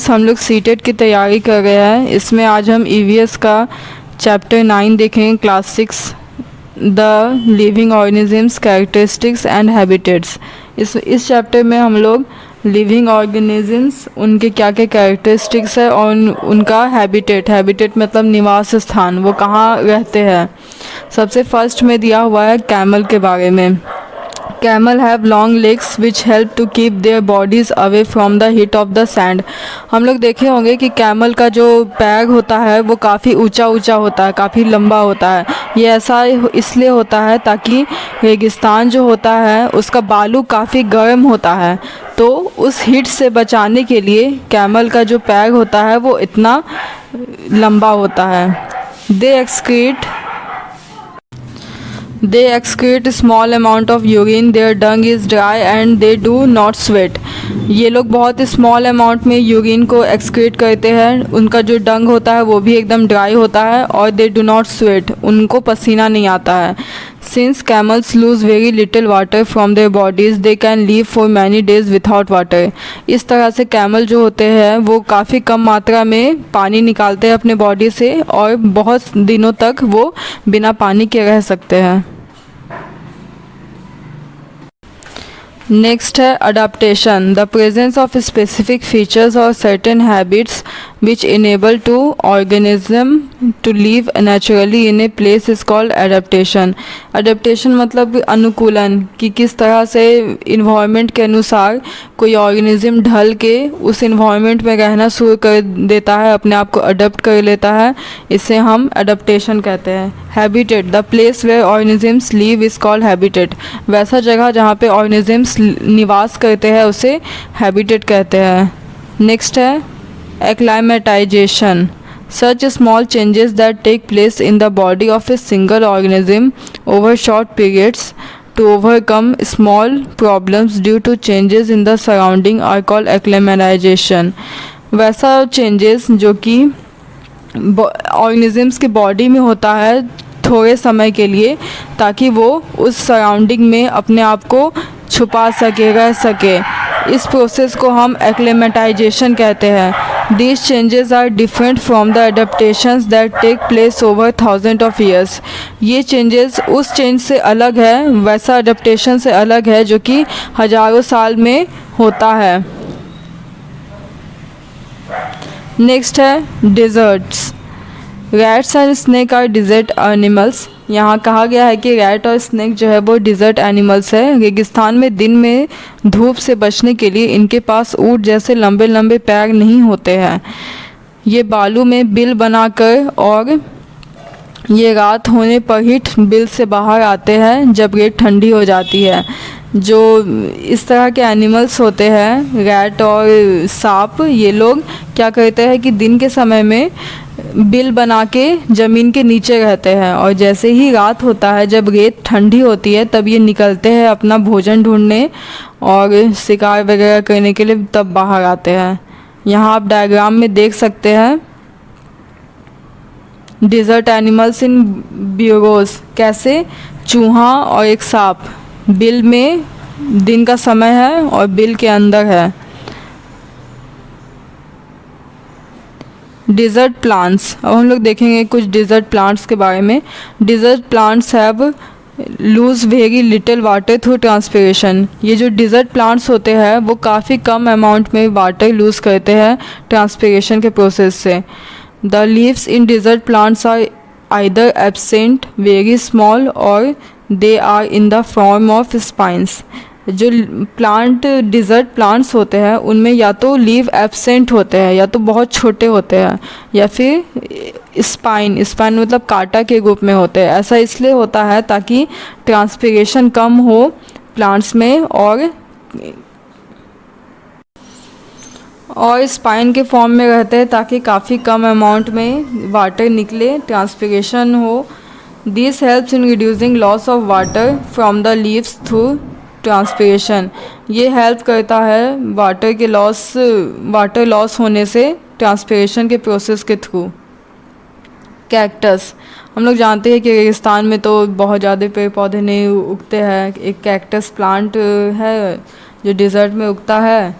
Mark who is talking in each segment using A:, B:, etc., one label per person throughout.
A: Students, हम लोग CTET की तैयारी कर रहे हैं। इसमें आज हम ईवीएस का चैप्टर 9 देखेंगे, class 6, the living organisms characteristics and habitats. इस चैप्टर में हम लोग लिविंग ऑर्गेनिजम्स, उनके क्या क्या कैरेक्टरिस्टिक्स है और उनका हैबिटेट मतलब निवास स्थान, वो कहाँ रहते हैं। सबसे फर्स्ट में दिया हुआ है कैमल के बारे में। Camel have long legs which help to keep their bodies away from the heat of the sand. हम लोग देखे होंगे कि कैमल का जो पैर होता है वो काफ़ी ऊंचा होता है, काफ़ी लंबा होता है। ये ऐसा इसलिए होता है ताकि रेगिस्तान जो होता है उसका बालू काफ़ी गर्म होता है, तो उस हीट से बचाने के लिए कैमल का जो पैर होता है वो इतना लंबा होता है। They excrete a small amount of urine. Their dung is dry and they do not sweat. ये लोग बहुत स्मॉल अमाउंट में यूरिन को एक्सक्रीट करते हैं। उनका जो डंग होता है वो भी एकदम ड्राई होता है और दे डू नॉट स्वेट, उनको पसीना नहीं आता है। Since camels lose very little water from their bodies they can live for many days without water. इस तरह से कैमल जो होते हैं वो काफ़ी कम मात्रा में पानी निकालते हैं अपने बॉडी से और बहुत दिनों तक वो बिना पानी के रह सकते हैं। नेक्स्ट है adaptation, the presence of specific features और certain habits which enable to organism to live naturally in a place is called adaptation. adaptation मतलब अनुकूलन, कि किस तरह से इन्वायरमेंट के अनुसार कोई ऑर्गेनिज्म ढल के उस इन्वायरमेंट में रहना शुरू कर देता है, अपने आप को अडप्ट कर लेता है, इसे हम अडप्टेशन कहते हैं। Habitat, the place where organisms live is called habitat. वैसा जगह जहाँ पे ऑर्गेनिजम्स निवास करते हैं उसे हैबिटेट कहते हैं। नेक्स्ट है acclimatization, such small changes that take place in the body of a single organism over short periods to overcome small problems due to changes in the surrounding are called acclimatization. वैसा changes जो कि organisms के body में होता है थोड़े समय के लिए, ताकि वो उस सराउंडिंग में अपने आप को छुपा सके, रह सके। इस प्रोसेस को हम एक्लेमेटाइजेशन कहते हैं। These changes are different from the adaptations that take place over thousands of years. ये changes उस change से अलग है, वैसा adaptation से अलग है जो कि हजारों साल में होता है। नेक्स्ट है deserts. Rats and snake are desert animals. यहाँ कहा गया है कि रैट और स्नेक जो है वो डिज़र्ट एनिमल्स है। रेगिस्तान में दिन में धूप से बचने के लिए इनके पास ऊँट जैसे लंबे लंबे पैर नहीं होते हैं। ये बालू में बिल बनाकर और ये रात होने पर ही बिल से बाहर आते हैं जब रेत ठंडी हो जाती है। जो इस तरह के एनिमल्स होते हैं, रैट और सांप, ये लोग क्या करते हैं कि दिन के समय में बिल बना के ज़मीन के नीचे रहते हैं और जैसे ही रात होता है, जब रेत ठंडी होती है, तब ये निकलते हैं अपना भोजन ढूंढने और शिकार वगैरह करने के लिए, तब बाहर आते हैं। यहाँ आप डायग्राम में देख सकते हैं डिज़र्ट एनिमल्स इन ब्यूरोज, कैसे चूहा और एक सांप बिल में, दिन का समय है और बिल के अंदर है। डिज़र्ट प्लांट्स, अब हम लोग देखेंगे कुछ डिज़र्ट प्लांट्स के बारे में। Desert plants have lose very little water through transpiration. ये जो डिज़र्ट प्लांट्स होते हैं वो काफ़ी कम अमाउंट में वाटर लूज़ करते हैं ट्रांसपिरेशन के प्रोसेस से। The leaves in desert plants are either absent, very small और they are in the form of spines. जो प्लांट डिज़र्ट प्लांट्स होते हैं उनमें या तो लीव एब्सेंट होते हैं, या तो बहुत छोटे होते हैं, या फिर स्पाइन मतलब कांटा के रूप में होते हैं। ऐसा इसलिए होता है ताकि ट्रांसपिरेशन कम हो प्लांट्स में और स्पाइन के फॉर्म में रहते हैं ताकि काफ़ी कम अमाउंट में वाटर निकले, ट्रांसपिरेशन हो। This helps in reducing loss of water from the leaves through transpiration. ये हेल्प करता है वाटर लॉस होने से ट्रांसपिरेशन के प्रोसेस के थ्रू। कैक्टस, हम लोग जानते हैं कि रेगिस्तान में तो बहुत ज़्यादा पेड़ पौधे नहीं उगते हैं। एक कैक्टस प्लांट है जो डिज़र्ट में उगता है,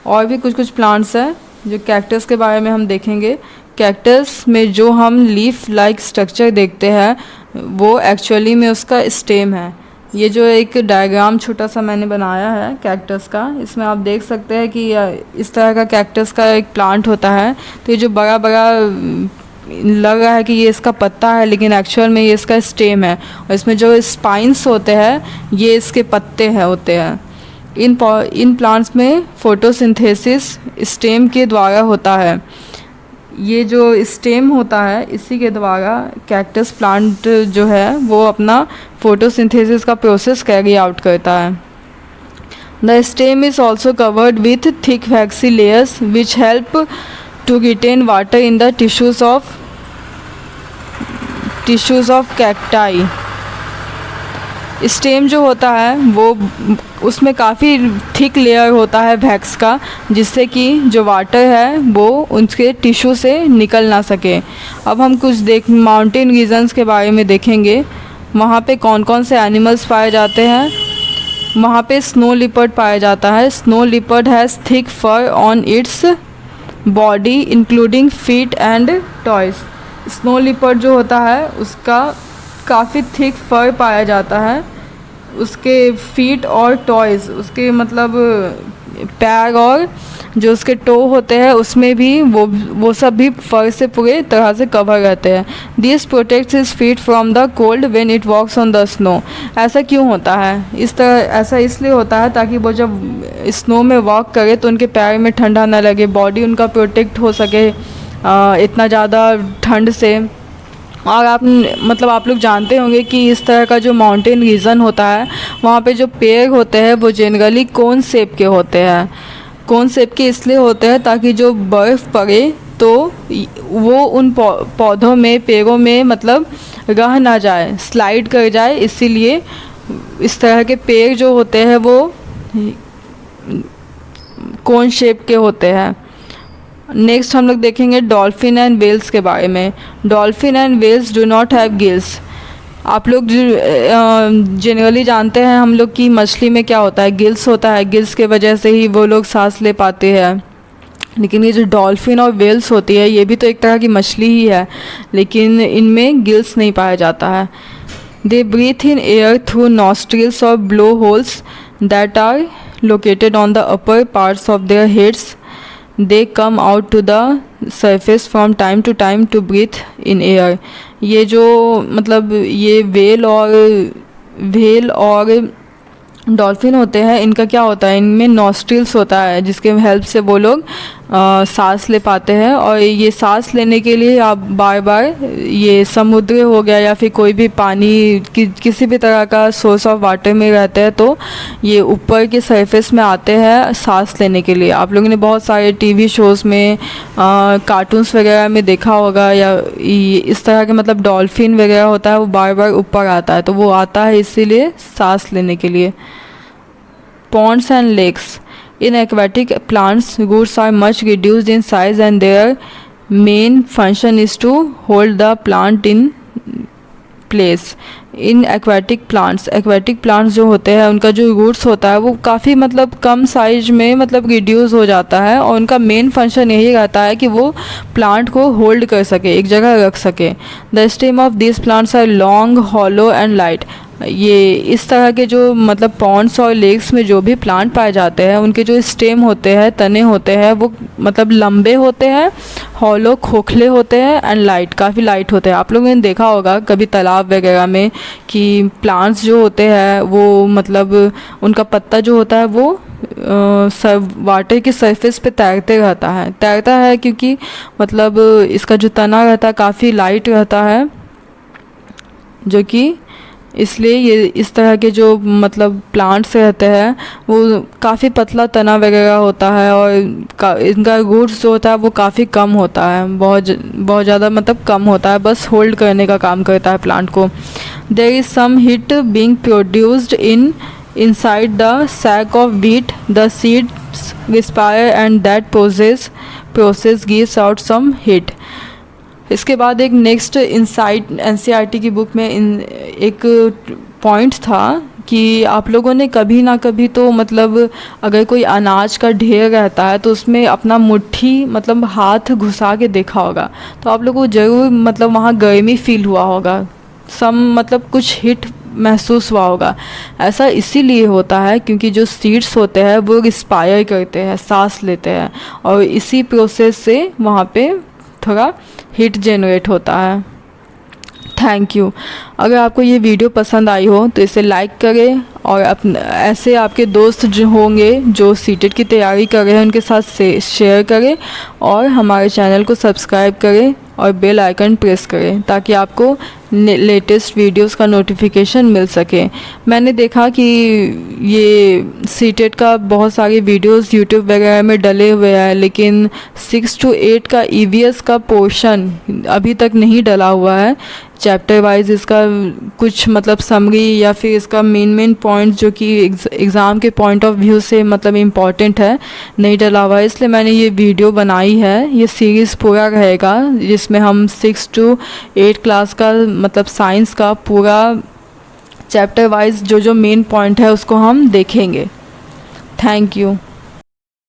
A: और भी कुछ प्लांट्स हैं जो कैक्टस के बारे में हम देखेंगे, कैक्टस में जो हम लीफ लाइक स्ट्रक्चर देखते हैं वो एक्चुअली में उसका स्टेम है। ये जो एक डायग्राम छोटा सा मैंने बनाया है कैक्टस का, इसमें आप देख सकते हैं कि इस तरह का कैक्टस का एक प्लांट होता है। तो ये जो बड़ा बड़ा लग रहा है कि ये इसका पत्ता है, लेकिन एक्चुअल में ये इसका स्टेम है, और इसमें जो स्पाइंस होते हैं ये इसके पत्ते हैं होते हैं। इन प्लांट्स में फोटोसिंथेसिस स्टेम के द्वारा होता है। ये जो स्टेम होता है इसी के द्वारा कैक्टस प्लांट जो है वो अपना फोटोसिंथेसिस का प्रोसेस कैरी आउट करता है। The stem is also covered with thick waxy layers which help to retain water in the tissues of cacti. Stem जो होता है वो उसमें काफ़ी थिक लेयर होता है वैक्स का, जिससे कि जो वाटर है वो उनके टिश्यू से निकल ना सके। अब हम कुछ माउंटेन रीजन्स के बारे में देखेंगे। वहाँ पे कौन कौन से एनिमल्स पाए जाते हैं। वहाँ पे स्नो लिपर्ड पाया जाता है। Snow leopard has thick fur on its body including feet and toes. Snow leopard जो होता है उसका काफ़ी थिक फर पाया जाता है। उसके फीट और टॉयज़, उसके मतलब पैर और जो उसके टो होते हैं उसमें भी वो सब भी फर से पूरे तरह से कवर रहते हैं। This protects his feet from the cold when it walks on the snow. ऐसा क्यों होता है? इस तरह ऐसा इसलिए होता है ताकि वो जब स्नो में वॉक करे तो उनके पैर में ठंडा ना लगे, बॉडी उनका प्रोटेक्ट हो सके इतना ज़्यादा ठंड से। और आप लोग जानते होंगे कि इस तरह का जो माउंटेन रीजन होता है वहाँ पे जो पेड़ होते हैं वो जनरली कोन शेप के होते हैं। कोन शेप के इसलिए होते हैं ताकि जो बर्फ़ पड़े तो वो उन पौधों में, पेड़ों में मतलब रह ना जाए, स्लाइड कर जाए, इसीलिए इस तरह के पेड़ जो होते हैं वो कोन शेप के होते हैं। नेक्स्ट हम लोग देखेंगे डॉल्फिन एंड वेल्स के बारे में। Dolphin and whales do not have gills. आप लोग जनरली जानते हैं हम लोग कि मछली में क्या होता है, गिल्स होता है, गिल्स के वजह से ही वो लोग सांस ले पाते हैं। लेकिन ये जो डॉल्फिन और वेल्स होती है ये भी तो एक तरह की मछली ही है, लेकिन इनमें गिल्स नहीं पाया जाता है। They breathe in air through nostrils और blow holes that are located on the upper parts of their heads. They come out to the surface from time to time to breathe in air। ये जो मतलब ये well और dolphin होते हैं, इनका क्या होता है, इनमें नॉस्ट्रिल्स होता है जिसके हेल्प से वो लोग सांस ले पाते हैं। और ये सांस लेने के लिए आप बार बार ये समुद्र हो गया या फिर कोई भी पानी किसी भी तरह का सोर्स ऑफ वाटर में रहते हैं तो ये ऊपर के सरफेस में आते हैं सांस लेने के लिए। आप लोगों ने बहुत सारे टीवी शोज़ में कार्टून्स वगैरह में देखा होगा, या इस तरह के मतलब डॉल्फिन वगैरह होता है वो बार बार ऊपर आता है, तो वो आता है इसीलिए सांस लेने के लिए। Ponds and lakes. In aquatic plants, roots are much reduced in size and their main function is to hold the plant in place. In aquatic plants जो होते हैं उनका जो रूट्स होता है वो काफ़ी मतलब कम साइज में मतलब रिड्यूस हो जाता है, और उनका मेन फंक्शन यही रहता है कि वो प्लांट को होल्ड कर सके, एक जगह रख सके। The stem of this plants are long, hollow and light. ये इस तरह के जो मतलब पॉन्ड्स और लेक्स में जो भी प्लांट पाए जाते हैं उनके जो स्टेम होते हैं, तने होते हैं, वो मतलब लंबे होते हैं, हॉलो खोखले होते हैं एंड लाइट, काफ़ी लाइट होते हैं। आप लोगों ने देखा होगा कभी तालाब वगैरह में कि प्लांट्स जो होते हैं वो मतलब उनका पत्ता जो होता है वो वाटर की सरफेस पे तैरता है क्योंकि मतलब इसका जो तना रहता है काफ़ी लाइट रहता है, जो कि इसलिए ये इस तरह के जो मतलब प्लांट्स रहते हैं वो काफ़ी पतला तना वगैरह होता है, और इनका रूट्स जो होता है वो काफ़ी कम होता है, बहुत ज़्यादा मतलब कम होता है, बस होल्ड करने का काम करता है प्लांट को। There is some heat being produced inside the sac of wheat. The seeds respire and that process gives out some heat. इसके बाद एक नेक्स्ट इनसाइट एनसीईआरटी की बुक में एक पॉइंट था कि आप लोगों ने कभी ना कभी तो मतलब अगर कोई अनाज का ढेर रहता है तो उसमें अपना मुट्ठी मतलब हाथ घुसा के देखा होगा, तो आप लोगों को ज़रूर मतलब वहाँ गर्मी फील हुआ होगा, मतलब कुछ हिट महसूस हुआ होगा। ऐसा इसीलिए होता है क्योंकि जो सीड्स होते हैं वो रिस्पायर करते हैं, सांस लेते हैं, और इसी प्रोसेस से वहाँ पे थोड़ा हीट जनरेट होता है। Thank you. अगर आपको ये वीडियो पसंद आई हो तो इसे लाइक करें, और ऐसे आपके दोस्त जो होंगे जो सीटेट की तैयारी कर रहे हैं उनके साथ शेयर करें, और हमारे चैनल को सब्सक्राइब करें और बेल आइकन प्रेस करें ताकि आपको लेटेस्ट वीडियोस का नोटिफिकेशन मिल सके। मैंने देखा कि ये सीटेट का बहुत सारे वीडियोस यूट्यूब वगैरह में डले हुए हैं, लेकिन 6 to 8 का ईवीएस का पोर्शन अभी तक नहीं डला हुआ है। चैप्टर वाइज इसका कुछ मतलब समरी या फिर इसका मेन पॉइंट जो कि एग्ज़ाम के पॉइंट ऑफ व्यू से मतलब इम्पॉर्टेंट है, नहीं डला हुआ है, इसलिए मैंने ये वीडियो बनाई है। ये सीरीज़ पूरा रहेगा जिसमें हम 6 to 8 क्लास का मतलब साइंस का पूरा चैप्टर वाइज जो मेन पॉइंट है उसको हम देखेंगे। Thank you.